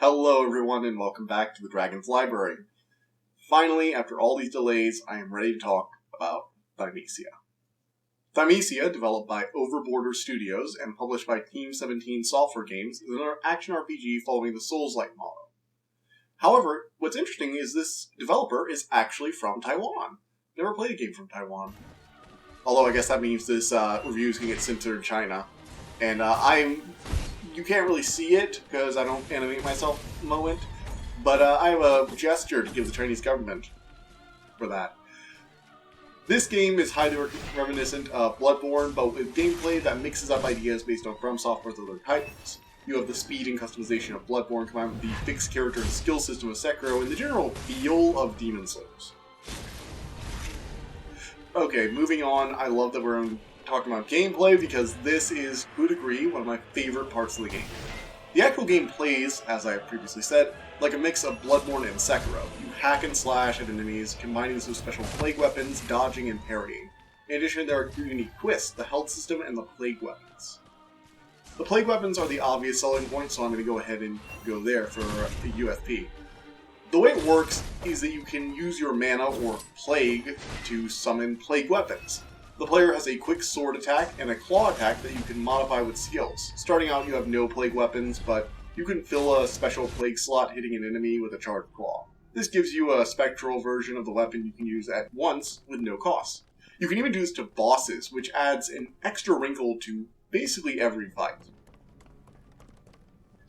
Hello everyone and welcome back to the Dragon's Library. Finally, after all these delays, I am ready to talk about Thymesia. Thymesia, developed by Overboarder Studios and published by Team17 Software Games, is an action RPG following the Souls-like model. However, what's interesting is this developer is actually from Taiwan. Never played a game from Taiwan. Although I guess that means this review is going to get censored in China. And you can't really see it because I don't animate myself at the moment, but I have a gesture to give the Chinese government for that. This game is highly reminiscent of Bloodborne, but with gameplay that mixes up ideas based on From Software's other titles. You have the speed and customization of Bloodborne combined with the fixed character and skill system of Sekiro and the general feel of Demon Souls. Okay, moving on, I love that we're talking about gameplay because this is, to a degree, one of my favorite parts of the game. The actual game plays, as I have previously said, like a mix of Bloodborne and Sekiro. You hack and slash at enemies, combining this with special plague weapons, dodging, and parrying. In addition, there are two unique twists, the health system and the plague weapons. The plague weapons are the obvious selling point, so I'm going to go ahead and go there for the UFP. The way it works is that you can use your mana or plague to summon plague weapons. The player has a quick sword attack and a claw attack that you can modify with skills. Starting out, you have no plague weapons, but you can fill a special plague slot hitting an enemy with a charged claw. This gives you a spectral version of the weapon you can use at once with no cost. You can even do this to bosses, which adds an extra wrinkle to basically every fight.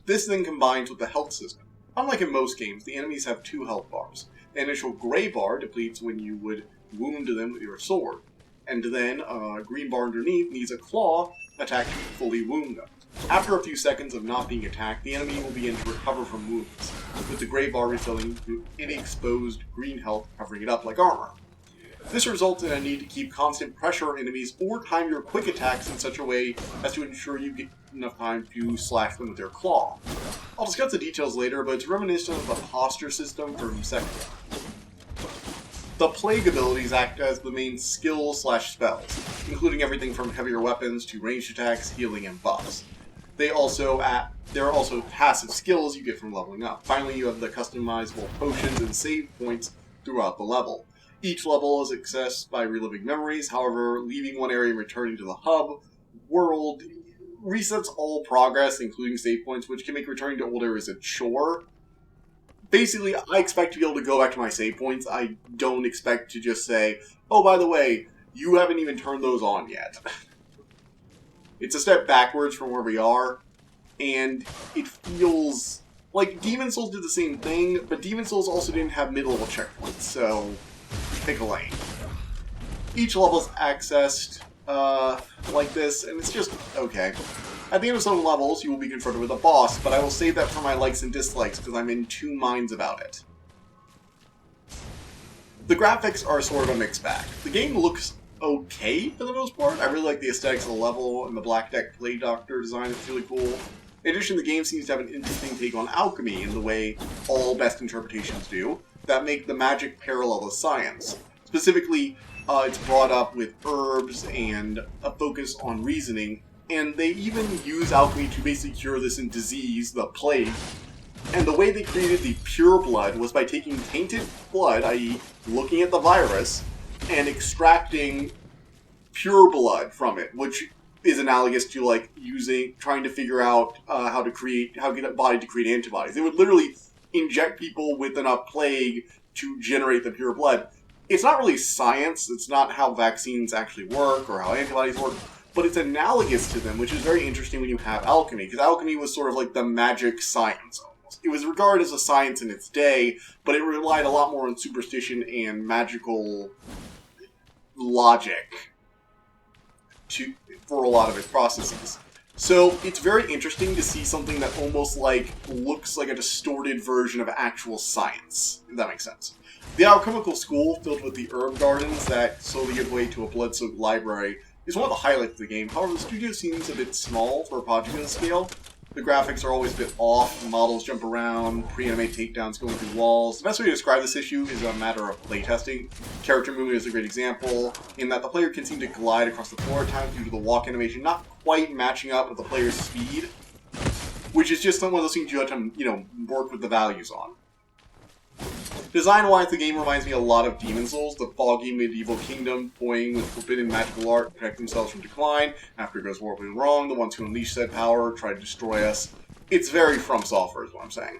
This then combines with the health system. Unlike in most games, the enemies have two health bars. The initial gray bar depletes when you would wound them with your sword. And then a green bar underneath needs a claw attack to fully wound them. After a few seconds of not being attacked, the enemy will begin to recover from wounds, with the gray bar refilling to any exposed green health covering it up like armor. This results in a need to keep constant pressure on enemies or time your quick attacks in such a way as to ensure you get enough time to slash them with your claw. I'll discuss the details later, but it's reminiscent of the posture system from Sekiro. The plague abilities act as the main skill/spells, including everything from heavier weapons to ranged attacks, healing, and buffs. There are also passive skills you get from leveling up. Finally, you have the customizable potions and save points throughout the level. Each level is accessed by reliving memories, however, leaving one area and returning to the hub world resets all progress, including save points, which can make returning to old areas a chore. Basically, I expect to be able to go back to my save points. I don't expect to just say, oh, by the way, you haven't even turned those on yet. It's a step backwards from where we are, and it feels like Demon Souls did the same thing, but Demon Souls also didn't have mid-level checkpoints, so pick a lane. Each level is accessed like this, and it's just okay. At the end of some levels, you will be confronted with a boss, but I will save that for my likes and dislikes because I'm in two minds about it. The graphics are sort of a mixed bag. The game looks okay for the most part. I really like the aesthetics of the level, and the Black Deck Plague Doctor design is really cool. In addition, the game seems to have an interesting take on alchemy in the way all best interpretations do, that make the magic parallel to science. Specifically, it's brought up with herbs and a focus on reasoning, and they even use alchemy to basically cure this disease, the plague. And the way they created the pure blood was by taking tainted blood, i.e. looking at the virus, and extracting pure blood from it, which is analogous to like trying to figure out how to get a body to create antibodies. They would literally inject people with enough plague to generate the pure blood. It's not really science, it's not how vaccines actually work or how antibodies work, but it's analogous to them, which is very interesting when you have alchemy, because alchemy was sort of like the magic science almost. It was regarded as a science in its day, but it relied a lot more on superstition and magical logic for a lot of its processes. So it's very interesting to see something that almost looks like a distorted version of actual science, if that makes sense. The alchemical school, filled with the herb gardens that slowly give way to a blood-soaked library, is one of the highlights of the game. However, the studio seems a bit small for a project of this scale. The graphics are always a bit off, the models jump around, pre-animate takedowns going through walls. The best way to describe this issue is a matter of playtesting. Character movement is a great example, in that the player can seem to glide across the floor at times due to the walk animation not quite matching up with the player's speed. which is just one of those things you have to, work with the values on. Design-wise, the game reminds me a lot of Demon Souls, the foggy medieval kingdom toying with forbidden magical art, protect themselves from decline. After it goes horribly wrong, the ones who unleash said power try to destroy us. It's very From Software is what I'm saying.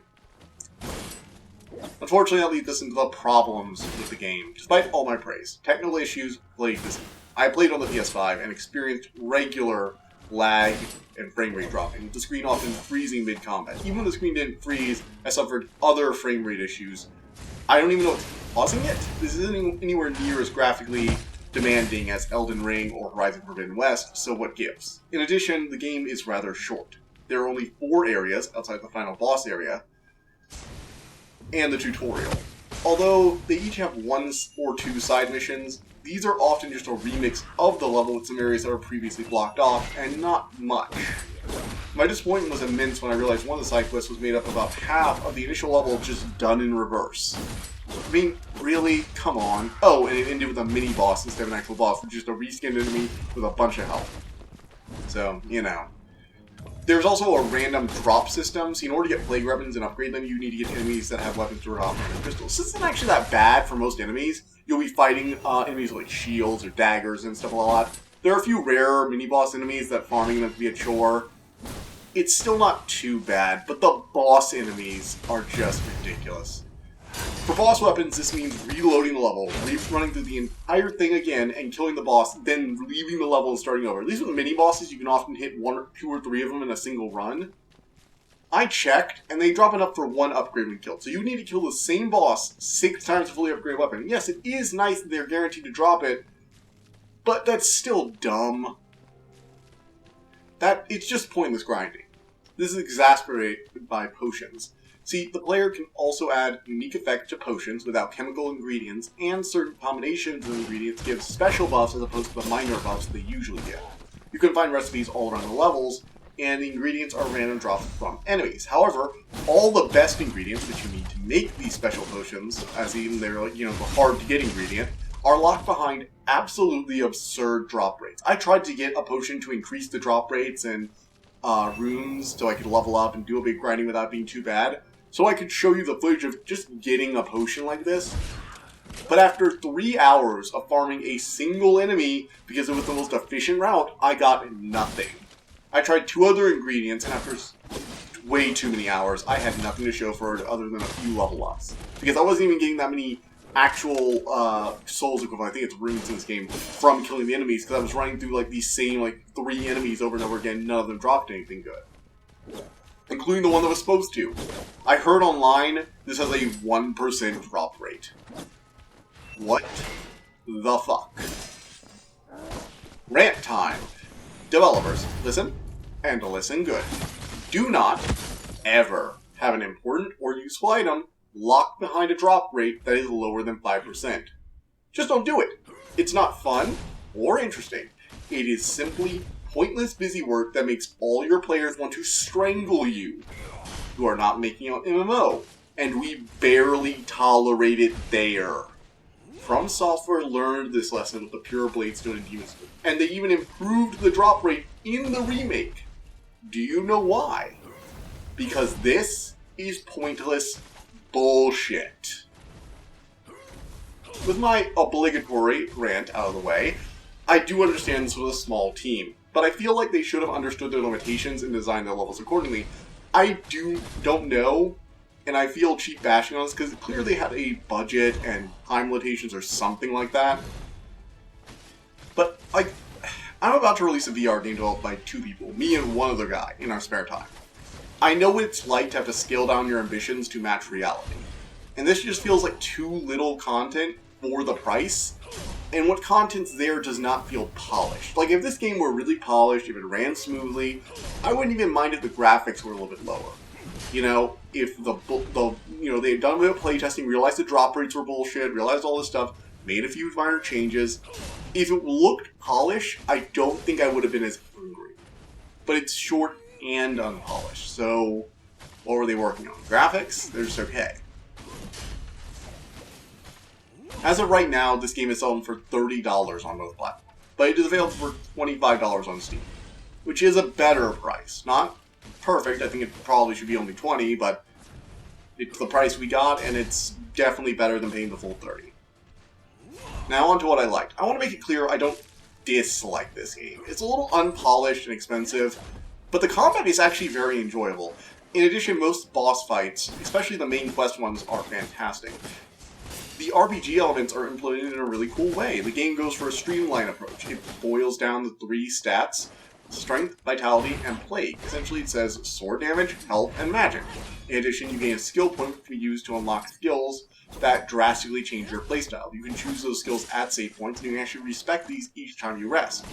Unfortunately, that leads us into the problems with the game. Despite all my praise, technical issues plagued this game. I played on the PS5 and experienced regular lag and frame rate dropping, with the screen often freezing mid-combat. Even when the screen didn't freeze, I suffered other frame rate issues. I don't even know what's causing it. This isn't anywhere near as graphically demanding as Elden Ring or Horizon Forbidden West, so what gives? In addition, the game is rather short. There are only 4 areas outside the final boss area, and the tutorial. Although they each have 1 or 2 side missions, these are often just a remix of the level with some areas that were previously blocked off, and not much. My disappointment was immense when I realized one of the side quests was made up about half of the initial level just done in reverse. I mean, really? Come on. Oh, and it ended with a mini-boss instead of an actual boss, which is just a reskinned enemy with a bunch of health. So, There's also a random drop system, so in order to get plague weapons and upgrade them, you need to get enemies that have weapons drop and crystals. This isn't actually that bad for most enemies. You'll be fighting enemies with like shields or daggers and stuff a lot. There are a few rare mini-boss enemies that farming them to be a chore. It's still not too bad, but the boss enemies are just ridiculous. For boss weapons, this means reloading the level, running through the entire thing again, and killing the boss, then leaving the level and starting over. At least with the mini-bosses, you can often hit 1 or 2 or 3 of them in a single run. I checked, and they drop it up for 1 upgrade when killed. So you need to kill the same boss 6 times to fully upgrade a weapon. Yes, it is nice that they're guaranteed to drop it, but that's still dumb. It's just pointless grinding. This is exacerbated by potions. See, the player can also add unique effects to potions without chemical ingredients, and certain combinations of ingredients give special buffs as opposed to the minor buffs they usually get. You can find recipes all around the levels, and the ingredients are random drops from enemies. However, all the best ingredients that you need to make these special potions, as in they're the hard-to-get ingredient, are locked behind absolutely absurd drop rates. I tried to get a potion to increase the drop rates and runes so I could level up and do a bit of grinding without being too bad, so I could show you the footage of just getting a potion like this. But after 3 hours of farming a single enemy, because it was the most efficient route, I got nothing. I tried 2 other ingredients, and after way too many hours, I had nothing to show for it other than a few level ups. Because I wasn't even getting that many actual souls equivalent, I think it's runes in this game, from killing the enemies, because I was running through these same 3 enemies over and over again, none of them dropped anything good. Including the one that was supposed to. I heard online this has a 1% drop rate. What the fuck? Rant time. Developers, listen, and listen good. Do not ever have an important or useful item locked behind a drop rate that is lower than 5%. Just don't do it. It's not fun or interesting. It is simply pointless busy work that makes all your players want to strangle you. You are not making an MMO, and we barely tolerate it there. From Software learned this lesson with the Pure Bladestone and Demon Souls, and they even improved the drop rate in the remake. Do you know why? Because this is pointless bullshit. With my obligatory rant out of the way, I do understand this was a small team, but I feel like they should have understood their limitations and designed their levels accordingly. I don't know, and I feel cheap bashing on this because it clearly had a budget and time limitations or something like that. But, I'm about to release a VR game developed by 2 people, me and one other guy, in our spare time. I know what it's like to have to scale down your ambitions to match reality. And this just feels like too little content for the price, and what content's there does not feel polished. If this game were really polished, if it ran smoothly, I wouldn't even mind if the graphics were a little bit lower. If they had done a bit of playtesting, realized the drop rates were bullshit, realized all this stuff, made a few minor changes. If it looked polished, I don't think I would have been as angry. But it's short and unpolished, so what were they working on? Graphics? They're just okay. As of right now, this game is selling for $30 on both platforms, but it is available for $25 on Steam, which is a better price. Not perfect. I think it probably should be only 20, but it's the price we got, and it's definitely better than paying the full 30. Now on to what I liked. I want to make it clear I don't dislike this game. It's a little unpolished and expensive, but the combat is actually very enjoyable. In addition, most boss fights, especially the main quest ones, are fantastic. The RPG elements are implemented in a really cool way. The game goes for a streamlined approach. It boils down the 3 stats: Strength, Vitality, and Plague. Essentially it says sword damage, health, and magic. In addition, you gain a skill point which we use to unlock skills that drastically change your playstyle. You can choose those skills at save points, and you can actually respec these each time you rest.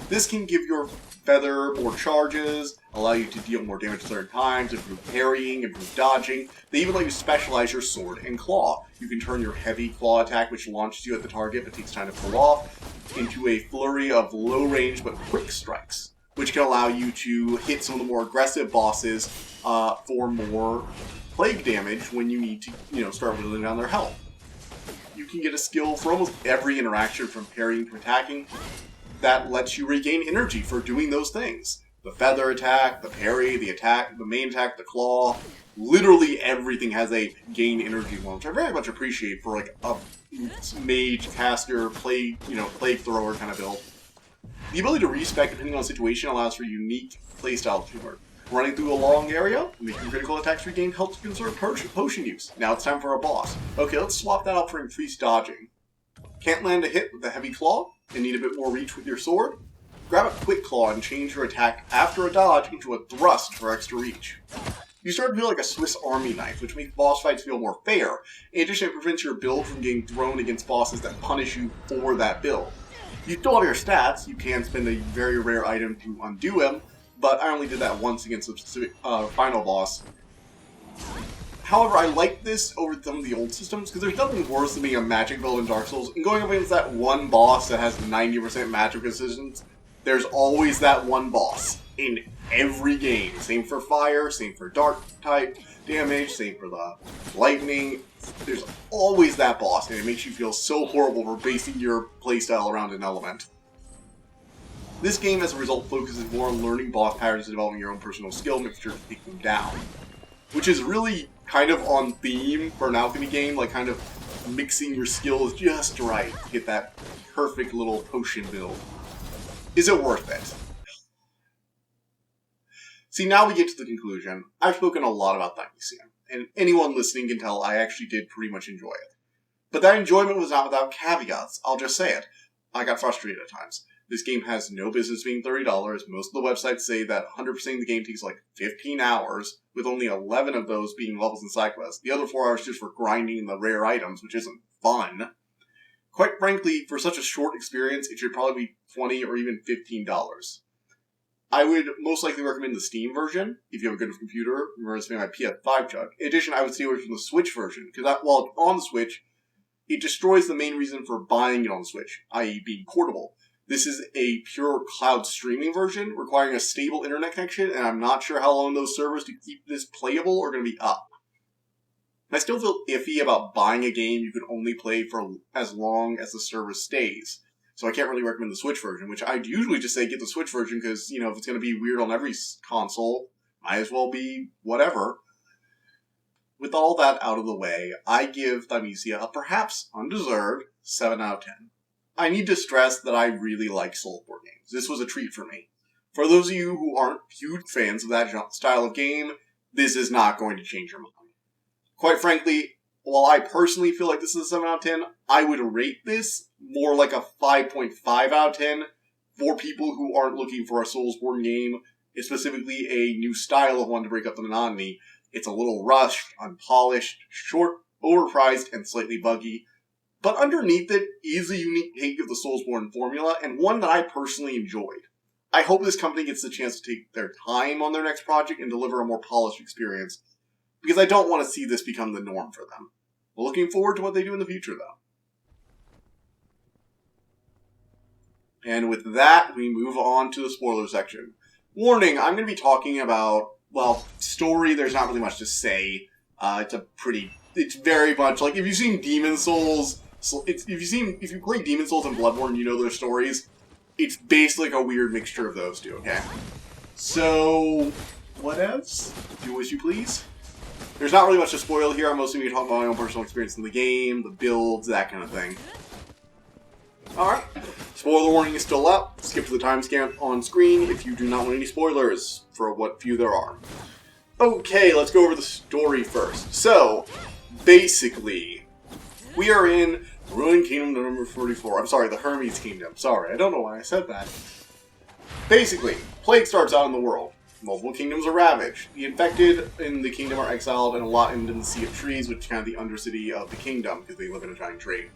This can give your feather more charges, allow you to deal more damage 3rd times, improve parrying, improve dodging. They even let you specialize your sword and claw. You can turn your heavy claw attack, which launches you at the target but takes time to pull off, into a flurry of low range but quick strikes, which can allow you to hit some of the more aggressive bosses for more plague damage when you need to, start whittling down their health. You can get a skill for almost every interaction, from parrying to attacking, that lets you regain energy for doing those things. The feather attack, the parry, the attack, the main attack, the claw. Literally everything has a gain energy one, which I very much appreciate for like a mage, caster, plague thrower kind of build. The ability to respec depending on the situation allows for unique playstyle teamwork. Running through a long area, making critical attacks regain helps conserve potion use. Now it's time for a boss. Okay, let's swap that out for increased dodging. Can't land a hit with a heavy claw, and need a bit more reach with your sword? Grab a quick claw and change your attack after a dodge into a thrust for extra reach. You start to feel like a Swiss Army knife, which makes boss fights feel more fair. In addition, it prevents your build from getting thrown against bosses that punish you for that build. You still have your stats. You can spend a very rare item to undo him, but I only did that once against the specific final boss. However, I like this over some of the old systems, because there's nothing worse than being a magic build in Dark Souls and going up against that one boss that has 90% magic resistance. There's always that one boss in every game. Same for fire, same for dark type damage, same for the lightning. There's always that boss, and it makes you feel so horrible for basing your playstyle around an element. This game, as a result, focuses more on learning boss patterns and developing your own personal skill mixture to take them down, which is really kind of on theme for an Alchemy game, like kind of mixing your skills just right to get that perfect little potion build. Is it worth it? See, now we get to the conclusion. I've spoken a lot about Thymesia, and anyone listening can tell I actually did pretty much enjoy it. But that enjoyment was not without caveats. I'll just say it. I got frustrated at times. This game has no business being $30. Most of the websites say that 100% of the game takes like 15 hours, with only 11 of those being levels and side quests. The other 4 hours just for grinding the rare items, which isn't fun. Quite frankly, for such a short experience, it should probably be $20 or even $15. I would most likely recommend the Steam version, if you have a good computer, versus my PS5 chug. In addition, I would stay away from the Switch version, because while it's on the Switch, it destroys the main reason for buying it on the Switch, i.e. being portable. This is a pure cloud streaming version, requiring a stable internet connection, and I'm not sure how long those servers to keep this playable are going to be up. I still feel iffy about buying a game you can only play for as long as the server stays. So I can't really recommend the Switch version, which I'd usually just say get the Switch version, because, if it's going to be weird on every console, might as well be whatever. With all that out of the way, I give Thymesia a perhaps undeserved 7 out of 10. I need to stress that I really like Soulsborne games. This was a treat for me. For those of you who aren't huge fans of that style of game, this is not going to change your mind. Quite frankly, while I personally feel like this is a 7 out of 10, I would rate this more like a 5.5 out of 10 for people who aren't looking for a Soulsborne game, specifically a new style of one to break up the monotony. It's a little rushed, unpolished, short, overpriced, and slightly buggy. But underneath it is a unique take of the Soulsborne formula, and one that I personally enjoyed. I hope this company gets the chance to take their time on their next project and deliver a more polished experience, because I don't want to see this become the norm for them. Looking forward to what they do in the future, though. And with that, we move on to the spoiler section. Warning, I'm going to be talking about, story, there's not really much to say. It's very much, like, if you've seen Demon Souls, if you play Demon Souls and Bloodborne, you know their stories. It's basically like a weird mixture of those two, okay? So, whatevs? Do as you please. There's not really much to spoil here. I'm mostly going to talk about my own personal experience in the game, the builds, that kind of thing. Alright. Spoiler warning is still up. Skip to the timestamp on screen if you do not want any spoilers, for what few there are. Okay, let's go over the story first. So, basically, we are in Ruined Kingdom number 44. I'm sorry, the Hermes Kingdom. Sorry, I don't know why I said that. Basically, plague starts out in the world. Multiple kingdoms are ravaged. The infected in the kingdom are exiled and a lot into the Sea of Trees, which is kind of the undercity of the kingdom, because they live in a giant tree.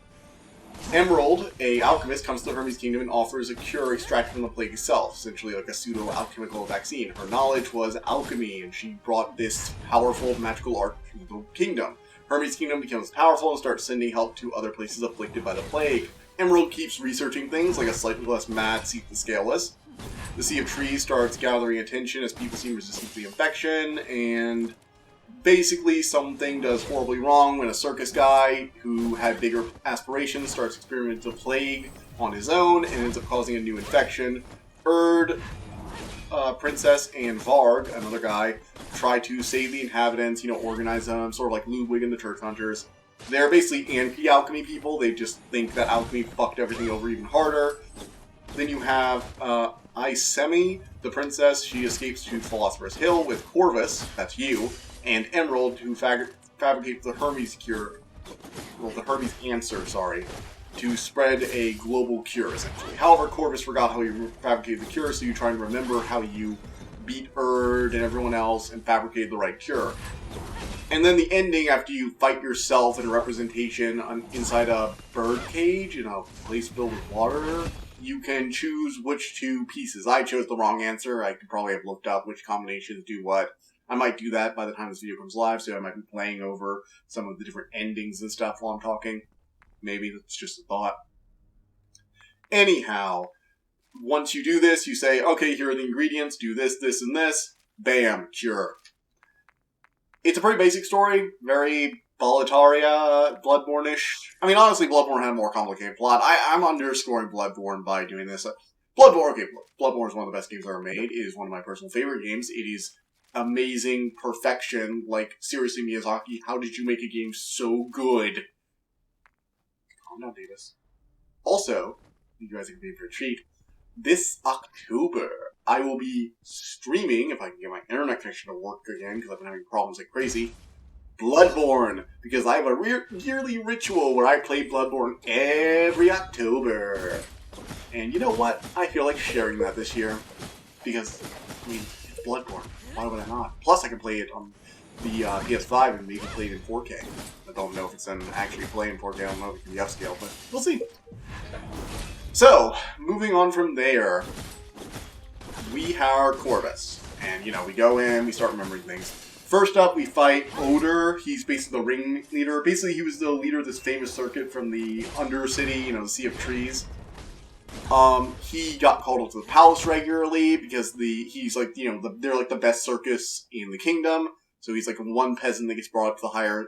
Emerald, a alchemist, comes to the Hermes Kingdom and offers a cure extracted from the plague itself, essentially like a pseudo-alchemical vaccine. Her knowledge was alchemy, and she brought this powerful magical art to the kingdom. Hermes Kingdom becomes powerful and starts sending help to other places afflicted by the plague. Emerald keeps researching things like a slightly less mad Seek the Scaleless. The Sea of Trees starts gathering attention as people seem resistant to the infection, and basically, something does horribly wrong when a circus guy who had bigger aspirations starts experimenting with the plague on his own and ends up causing a new infection. Princess, and Varg, another guy, try to save the inhabitants, organize them, sort of like Ludwig and the Church Hunters. They're basically anti-alchemy people. They just think that alchemy fucked everything over even harder. Then you have Alchemy, the princess. She escapes to Philosopher's Hill with Corvus, that's you, and Emerald, who fabricates the Hermes cure, well, the Hermes answer, sorry, to spread a global cure, essentially. However, Corvus forgot how he fabricated the cure, so you try and remember how you beat Erd and everyone else and fabricated the right cure. And then the ending, after you fight yourself in a representation inside a bird cage in a place filled with water, you can choose which two pieces. I chose the wrong answer. I could probably have looked up which combinations do what. I might do that by the time this video comes live, so I might be playing over some of the different endings and stuff while I'm talking. Maybe that's just a thought. Anyhow, once you do this, you say, okay, here are the ingredients, do this, this, and this. Bam, cure. It's a pretty basic story, very Boletaria, Bloodborne-ish. I mean, honestly, Bloodborne had a more complicated plot. I'm underscoring Bloodborne by doing this. Bloodborne is one of the best games ever made. It is one of my personal favorite games. It is amazing perfection. Like, seriously, Miyazaki, how did you make a game so good? Calm down, Davis. Also, you guys are going to be in for a treat. This October, I will be streaming, if I can get my internet connection to work again, because I've been having problems like crazy, Bloodborne, because I have a yearly ritual where I play Bloodborne every October. And you know what? I feel like sharing that this year, because, I mean, it's Bloodborne. Why would I not? Plus, I can play it on the PS5 and maybe play it in 4K. I don't know if it's an actually play in 4K. I don't know if it can be upscale, but we'll see. So, moving on from there, we have Corvus. And, we go in, we start remembering things. First up, we fight Oder. He's basically the ringleader. Basically, he was the leader of this famous circuit from the Undercity, the Sea of Trees. He got called up to the palace regularly because he's like, they're like the best circus in the kingdom. So he's like one peasant that gets brought up to the higher,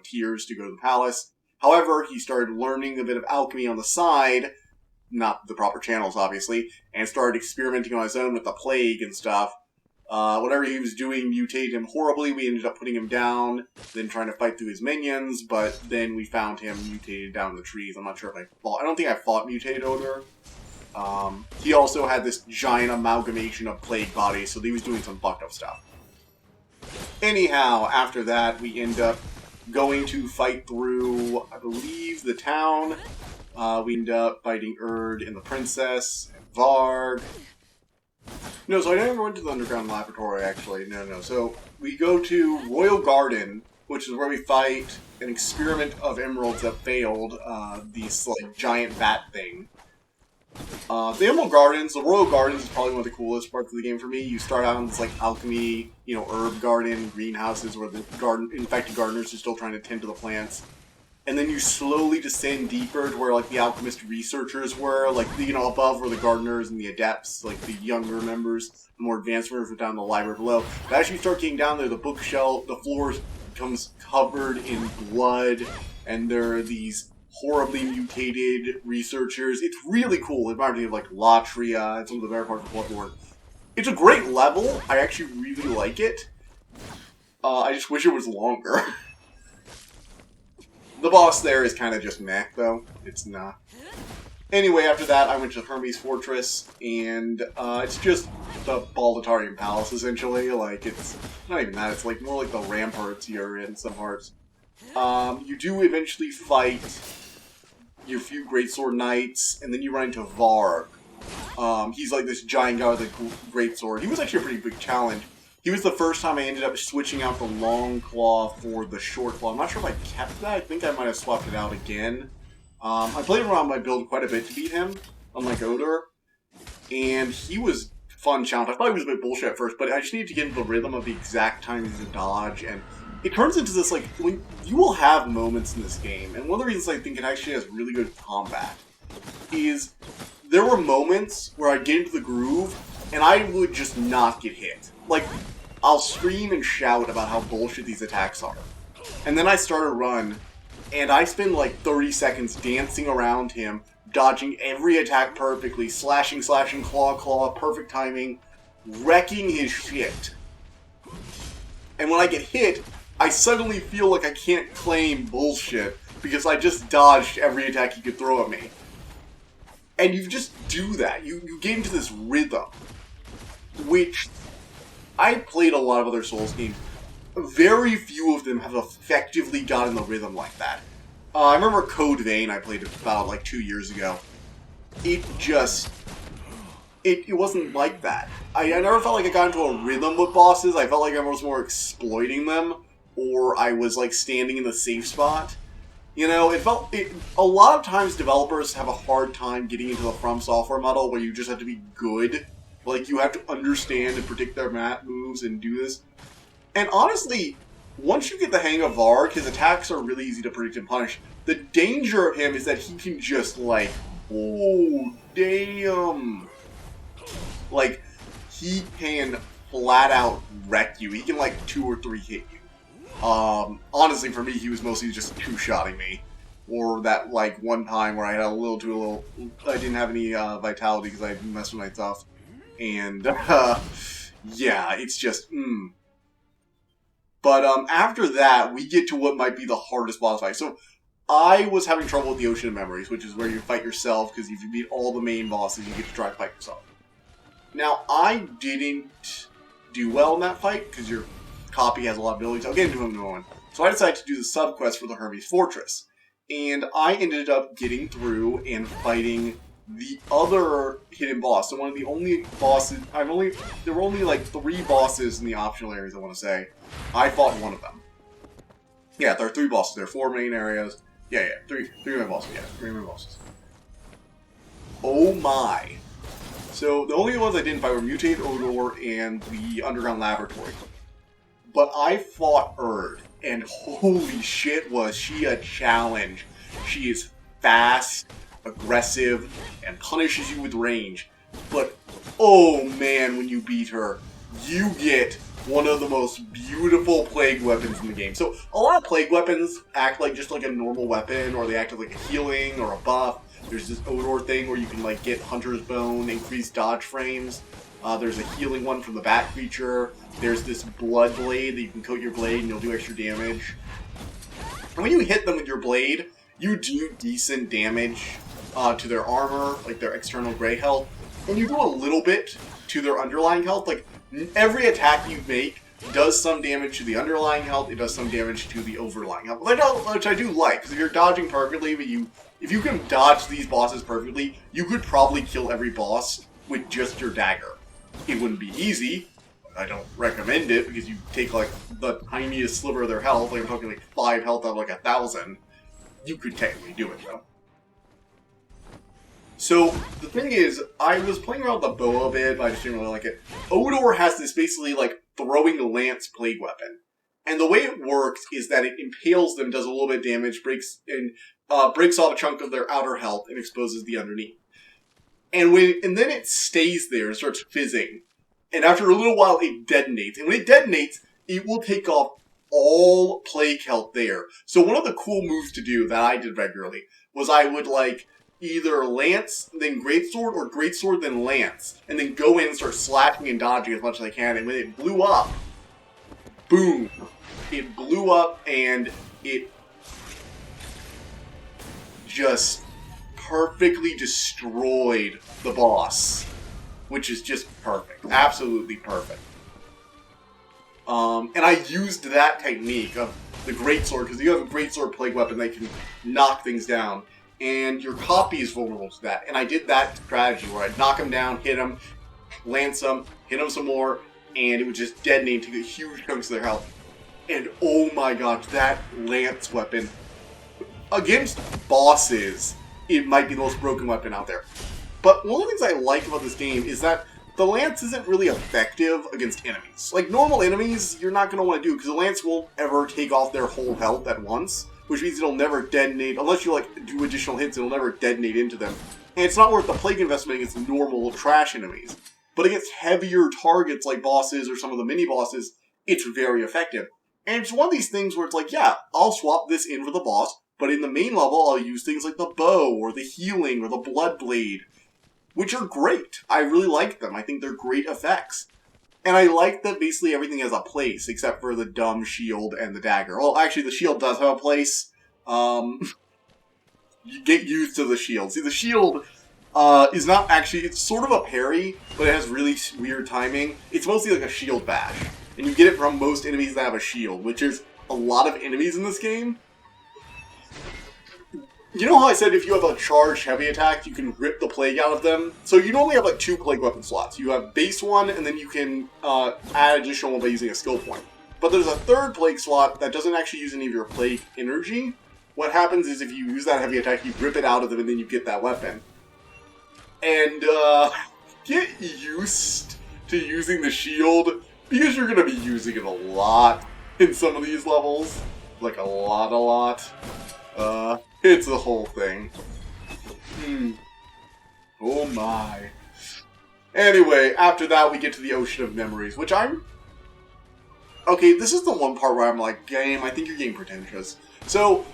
tiers to go to the palace. However, he started learning a bit of alchemy on the side, not the proper channels, obviously, and started experimenting on his own with the plague and stuff. Whatever he was doing mutated him horribly. We ended up putting him down, then trying to fight through his minions, but then we found him mutated down in the trees. I'm not sure if I fought. I don't think I fought mutated Oder. He also had this giant amalgamation of plague bodies, so he was doing some fucked up stuff. Anyhow, after that, we end up going to fight through, I believe, the town. We end up fighting Erd and the princess, and Varg. No, so I never went to the underground laboratory, actually. No. So, we go to Royal Garden, which is where we fight an experiment of emeralds that failed, this, giant bat thing. The Royal Gardens is probably one of the coolest parts of the game for me. You start out in this, alchemy, herb garden, greenhouses, where the infected gardeners are still trying to tend to the plants. And then you slowly descend deeper to where, the alchemist researchers were, above were the gardeners and the adepts, the younger members, the more advanced members were down in the library below. But as you start getting down there, the bookshelf, the floor becomes covered in blood, and there are these horribly mutated researchers. It's really cool. It reminds me of, Latria and some of the better parts of Bloodborne. It's a great level. I actually really like it. I just wish it was longer. The boss there is kind of just meh, though. It's not. Anyway, after that, I went to Hermes Fortress, and it's just the Baldatarian Palace, essentially. Like, it's not even that. It's like more like the ramparts you're in some parts. You do eventually fight your few Greatsword Knights, and then you run into Varg. He's like this giant guy with a greatsword. He was actually a pretty big challenge. He was the first time I ended up switching out the long claw for the short claw. I'm not sure if I kept that. I think I might have swapped it out again. I played around my build quite a bit to beat him, unlike Odor. And he was fun challenge. I thought he was a bit bullshit at first, but I just needed to get into the rhythm of the exact timings to dodge. And it turns into this, like, when you will have moments in this game. And one of the reasons I think it actually has really good combat is there were moments where I'd get into the groove and I would just not get hit. Like, I'll scream and shout about how bullshit these attacks are. And then I start a run, and I spend like 30 seconds dancing around him, dodging every attack perfectly, slashing, claw, perfect timing, wrecking his shit. And when I get hit, I suddenly feel like I can't claim bullshit because I just dodged every attack he could throw at me. And you just do that. You get into this rhythm, which I played a lot of other Souls games. Very few of them have effectively gotten the rhythm like that. I remember Code Vein I played about like 2 years ago. It wasn't like that. I never felt like I got into a rhythm with bosses. I felt like I was more exploiting them, or I was like standing in the safe spot. You know, a lot of times developers have a hard time getting into the From Software model where you just have to be good. Like, you have to understand and predict their map moves and do this. And honestly, once you get the hang of Varg, his attacks are really easy to predict and punish. The danger of him is that he can just, like, oh, damn. Like, he can flat out wreck you. He can, like, 2 or 3 hit you. Honestly, for me, he was mostly just two-shotting me. Or that, like, one time where I had I didn't have any vitality because I messed with my stuff. And, yeah, it's just, But, after that, we get to what might be the hardest boss fight. So, I was having trouble with the Ocean of Memories, which is where you fight yourself, because if you beat all the main bosses, you get to try to fight yourself. Now, I didn't do well in that fight, because your copy has a lot of abilities. I'll get into them in a moment. So I decided to do the sub-quest for the Hermes Fortress. And I ended up getting through and fighting the other hidden boss. So one of the only bosses, there were only like 3 bosses in the optional areas, I want to say. I fought one of them. Yeah, there are 3 bosses. There are 4 main areas. Yeah, 3 main bosses. Yeah, 3 main bosses. Oh my. So the only ones I didn't fight were Mutated Odor and the Underground Laboratory. But I fought Erd, and holy shit was she a challenge. She is fast, aggressive, and punishes you with range. But, oh man, when you beat her, you get one of the most beautiful plague weapons in the game. So, a lot of plague weapons act like just like a normal weapon, or they act like a healing or a buff. There's this Odor thing where you can like get Hunter's Bone, increase dodge frames. There's a healing one from the Bat Creature. There's this Blood Blade that you can coat your blade and you'll do extra damage. And when you hit them with your blade, you do decent damage to their armor, like their external gray health. And you do a little bit to their underlying health. Like, every attack you make does some damage to the underlying health, it does some damage to the overlying health. Which I do like, because if you're dodging perfectly, but if you can dodge these bosses perfectly, you could probably kill every boss with just your dagger. It wouldn't be easy. I don't recommend it, because you take, like, the tiniest sliver of their health, like I'm talking like 5 health out of like 1,000. You could technically do it, though. So, the thing is, I was playing around with the bow a bit, but I just didn't really like it. Odor has this basically, like, throwing lance plague weapon. And the way it works is that it impales them, does a little bit of damage, breaks off a chunk of their outer health, and exposes the underneath. And then it stays there and starts fizzing. And after a little while, it detonates. And when it detonates, it will take off all plague health there. So one of the cool moves to do that I did regularly was I would, like, either Lance, then Greatsword, or Greatsword, then Lance, and then go in and start slashing and dodging as much as I can. And when it blew up, boom. It blew up and it just perfectly destroyed the boss, which is just perfect. Absolutely perfect. And I used that technique of the Greatsword, because you have a Greatsword plague weapon that can knock things down, and your copy is vulnerable to that. And I did that strategy where I'd knock him down, hit him, lance him, hit him some more, and it would just detonate to get huge chunks of their health. And oh my gosh, that lance weapon, against bosses, it might be the most broken weapon out there. But one of the things I like about this game is that the lance isn't really effective against enemies. Like, normal enemies, you're not going to want to do, because the lance won't ever take off their whole health at once, which means it'll never detonate, unless you, like, do additional hits, it'll never detonate into them. And it's not worth the plague investment against normal trash enemies. But against heavier targets like bosses or some of the mini-bosses, it's very effective. And it's one of these things where it's like, yeah, I'll swap this in for the boss, but in the main level, I'll use things like the bow, or the healing, or the blood blade, which are great. I really like them. I think they're great effects. And I like that basically everything has a place, except for the dumb shield and the dagger. Well, actually, the shield does have a place. You get used to the shield. See, the shield is not actually... It's sort of a parry, but it has really weird timing. It's mostly like a shield bash. And you get it from most enemies that have a shield, which is a lot of enemies in this game. You know how I said if you have a charged heavy attack, you can rip the plague out of them? So you normally have like 2 plague weapon slots. You have base one, and then you can add additional one by using a skill point. But there's a third plague slot that doesn't actually use any of your plague energy. What happens is if you use that heavy attack, you rip it out of them, and then you get that weapon. And get used to using the shield, because you're going to be using it a lot in some of these levels. Like a lot. It's the whole thing. Oh my. Anyway, after that we get to the Ocean of Memories, which okay, this is the one part where I'm like, game, I think you're getting pretentious. So,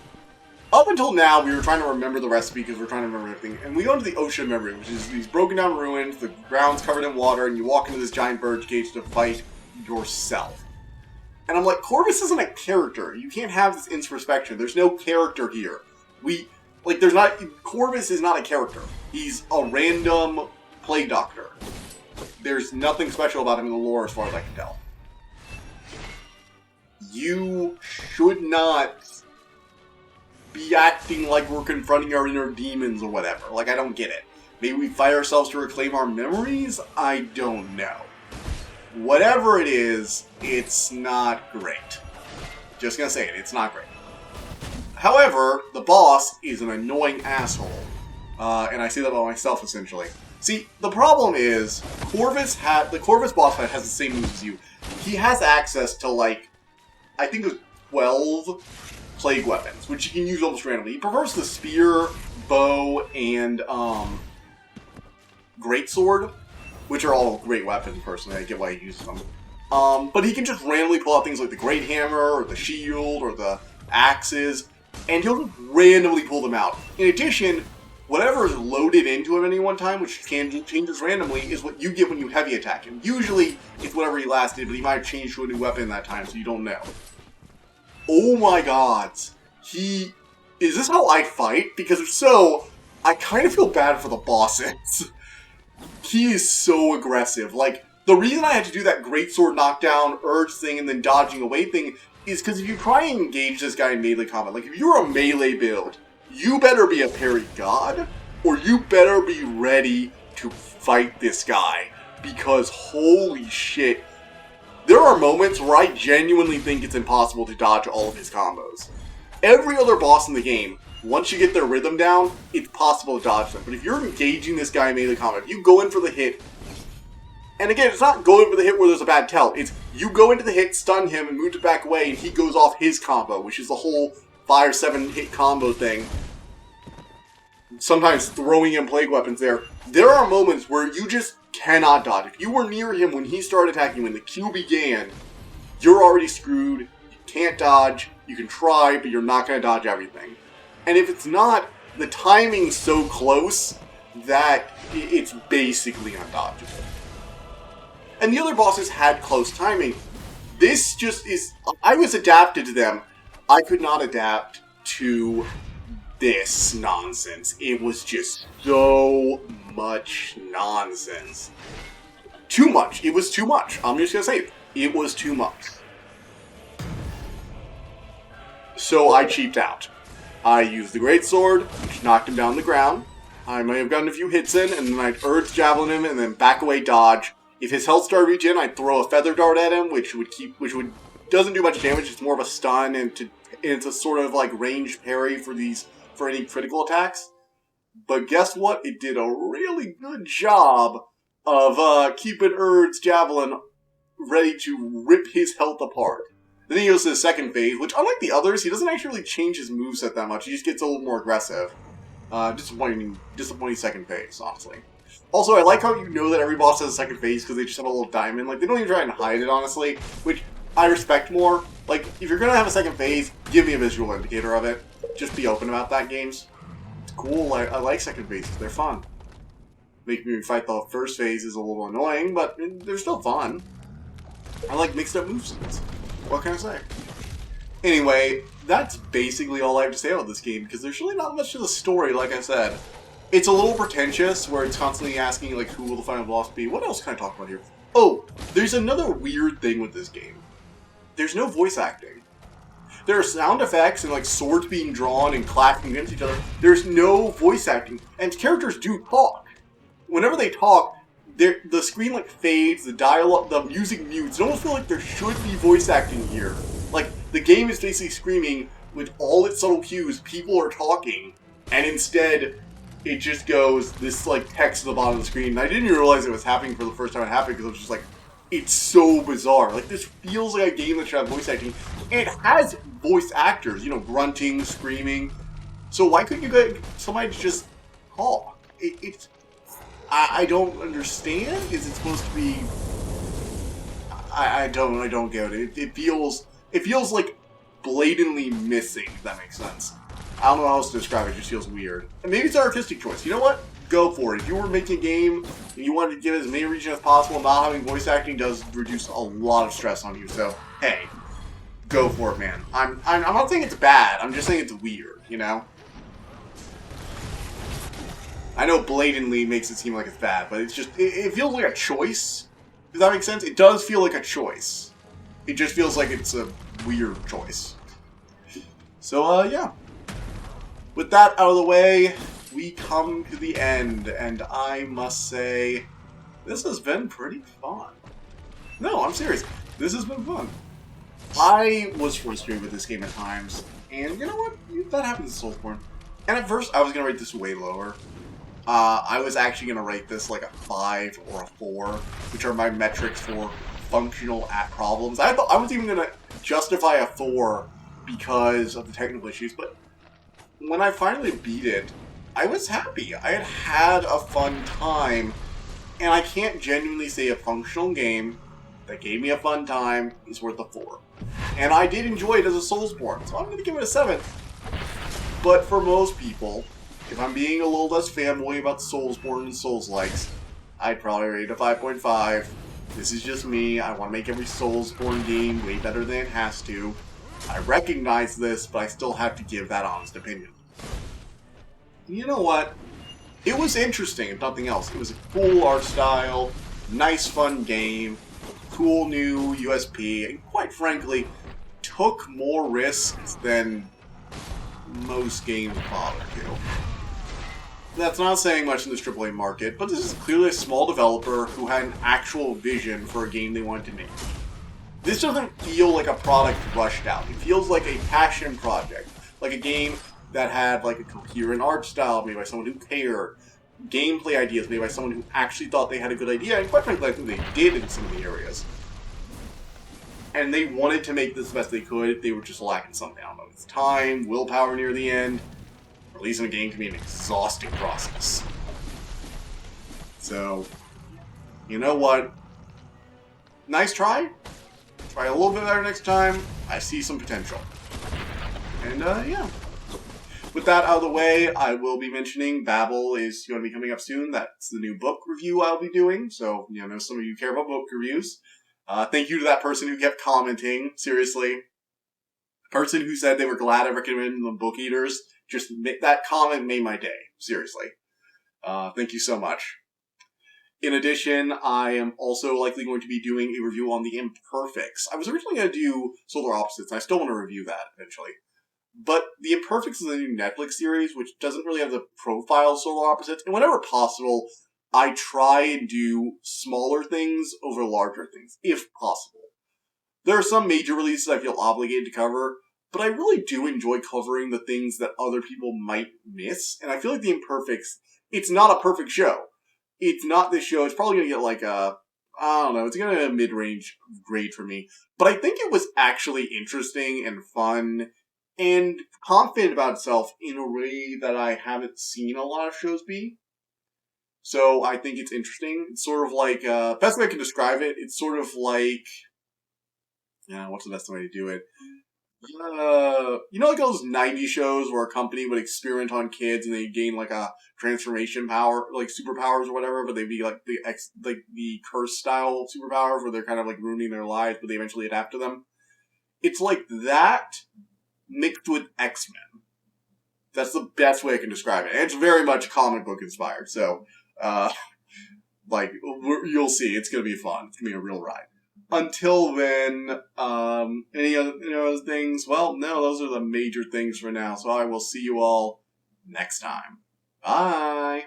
up until now, we were trying to remember the recipe because we're trying to remember everything, and we go into the Ocean of Memory, which is these broken down ruins, the ground's covered in water, and you walk into this giant bird cage to fight yourself. And I'm like, Corvus isn't a character. You can't have this introspection. There's no character here. Corvus is not a character. He's a random plague doctor. There's nothing special about him in the lore as far as I can tell. You should not be acting like we're confronting our inner demons or whatever. Like, I don't get it. Maybe we fight ourselves to reclaim our memories? I don't know. Whatever it is, it's not great. Just gonna say it, it's not great. However, the boss is an annoying asshole. And I say that about myself, essentially. See, the problem is, the Corvus boss fight has the same moves as you. He has access to, like, I think it was 12 plague weapons, which you can use almost randomly. He prefers the spear, bow, and, greatsword, which are all great weapons, personally. I get why he uses them. But he can just randomly pull out things like the Great Hammer, or the Shield, or the Axes, and he'll just randomly pull them out. In addition, whatever is loaded into him at any one time, which changes randomly, is what you get when you heavy attack him. Usually, it's whatever he last did, but he might have changed to a new weapon that time, so you don't know. Oh my god. Is this how I fight? Because if so, I kind of feel bad for the bosses. He is so aggressive. Like, the reason I had to do that greatsword knockdown, urge thing, and then dodging away thing is because if you try and engage this guy in melee combat, like if you're a melee build, you better be a parry god, or you better be ready to fight this guy. Because holy shit, there are moments where I genuinely think it's impossible to dodge all of his combos. Every other boss in the game, once you get their rhythm down, it's possible to dodge them. But if you're engaging this guy in melee combat, if you go in for the hit, and again, it's not going for the hit where there's a bad tell, it's you go into the hit, stun him, and move it back away, and he goes off his combo, which is the whole 5 or 7 hit combo thing. Sometimes throwing in plague weapons there. There are moments where you just cannot dodge. If you were near him when he started attacking, when the queue began, you're already screwed. You can't dodge. You can try, but you're not going to dodge everything. And if it's not the timing's so close that it's basically undodgeable. And the other bosses had close timing. This just is... I was adapted to them. I could not adapt to this nonsense. It was just so much nonsense. Too much. It was too much. I'm just gonna say it. It was too much. So I cheaped out. I used the Greatsword, which knocked him down the ground. I may have gotten a few hits in, and then I'd Earth Javelin him, and then back away dodge. If his health started to regen, I'd throw a Feather Dart at him, which doesn't do much damage. It's more of a stun, and it's a sort of like ranged parry for any critical attacks. But guess what? It did a really good job of keeping Erd's Javelin ready to rip his health apart. Then he goes to the second phase, which unlike the others, he doesn't actually really change his moveset that much. He just gets a little more aggressive. Disappointing second phase, honestly. Also, I like how you know that every boss has a second phase because they just have a little diamond. Like, they don't even try and hide it, honestly, which I respect more. Like, if you're gonna have a second phase, give me a visual indicator of it. Just be open about that, games. It's cool. I like second phases. They're fun. Making me fight the first phase is a little annoying, but they're still fun. I like mixed up movesets. What can I say? Anyway, that's basically all I have to say about this game, because there's really not much to the story, like I said. It's a little pretentious, where it's constantly asking, like, who will the final boss be? What else can I talk about here? Oh, there's another weird thing with this game. There's no voice acting. There are sound effects and, like, swords being drawn and clashing against each other. There's no voice acting, and characters do talk. Whenever they talk, the screen, like, fades, the dialogue, the music mutes. It almost feels like there should be voice acting here. Like, the game is basically screaming, with all its subtle cues, people are talking, and instead... it just goes, this, like, text at the bottom of the screen. And I didn't even realize it was happening for the first time it happened, because it was just like, it's so bizarre. Like, this feels like a game that should have voice acting. And it has voice actors, you know, grunting, screaming. So why couldn't you get somebody to just talk? I don't understand. Is it supposed to be... I don't get it. It feels like blatantly missing, if that makes sense. I don't know how else to describe it, it just feels weird. And maybe it's an artistic choice. You know what? Go for it. If you were making a game and you wanted to give it as many regions as possible, not having voice acting does reduce a lot of stress on you. So, hey, go for it, man. I'm not saying it's bad, I'm just saying it's weird, you know? I know blatantly makes it seem like it's bad, but it's just, it feels like a choice. Does that make sense? It does feel like a choice. It just feels like it's a weird choice. So, yeah. With that out of the way, we come to the end, and I must say, this has been pretty fun. No, I'm serious. This has been fun. I was frustrated with this game at times, and you know what? That happens in Soulsborne. And at first, I was going to rate this way lower. I was actually going to rate this like a 5 or a 4, which are my metrics for functional problems. I was even going to justify a 4 because of the technical issues, but when I finally beat it, I was happy. I had had a fun time, and I can't genuinely say a functional game that gave me a fun time is worth a 4. And I did enjoy it as a Soulsborne, so I'm going to give it a 7. But for most people, if I'm being a little less fanboy about Soulsborne and Souls-likes, I'd probably rate it a 5.5. This is just me. I want to make every Soulsborne game way better than it has to. I recognize this, but I still have to give that honest opinion. You know what? It was interesting, if nothing else. It was a cool art style, nice fun game, cool new USP, and quite frankly, took more risks than most games bother to. That's not saying much in this AAA market, but this is clearly a small developer who had an actual vision for a game they wanted to make. This doesn't feel like a product rushed out. It feels like a passion project. Like a game that had like a coherent art style made by someone who cared. Gameplay ideas made by someone who actually thought they had a good idea. And quite frankly, I think they did in some of the areas. And they wanted to make this the best they could. They were just lacking something. I don't know. It's time, willpower near the end. Releasing a game can be an exhausting process. So, you know what? Nice try. Try a little bit better next time. I see some potential. And, yeah. with that out of the way, I will be mentioning Babel is going to be coming up soon. That's the new book review I'll be doing. So, you know, some of you care about book reviews. Thank you to that person who kept commenting. Seriously. Person who said they were glad I recommended the Book Eaters. Just that comment made my day. Seriously. Thank you so much. In addition, I am also likely going to be doing a review on the Imperfects. I was originally going to do Solar Opposites, and I still want to review that eventually. But the Imperfects is a new Netflix series, which doesn't really have the profile of Solar Opposites, and whenever possible, I try and do smaller things over larger things, if possible. There are some major releases I feel obligated to cover, but I really do enjoy covering the things that other people might miss, and I feel like the Imperfects, it's not a perfect show. It's not this show. It's probably going to get like a, I don't know, it's going to get a mid-range grade for me. But I think it was actually interesting and fun and confident about itself in a way that I haven't seen a lot of shows be. So I think it's interesting. It's sort of like, best way I can describe it, it's sort of like, what's the best way to do it? You know, like those 90s shows where a company would experiment on kids and they gain like a transformation power, like superpowers or whatever, but they'd be like the curse style superpowers where they're kind of like ruining their lives, but they eventually adapt to them. It's like that mixed with X-Men. That's the best way I can describe it. And it's very much comic book inspired, so like you'll see, it's gonna be fun. It's gonna be a real ride. Until then, any other things? Well, no, those are the major things for now. So I will see you all next time. Bye!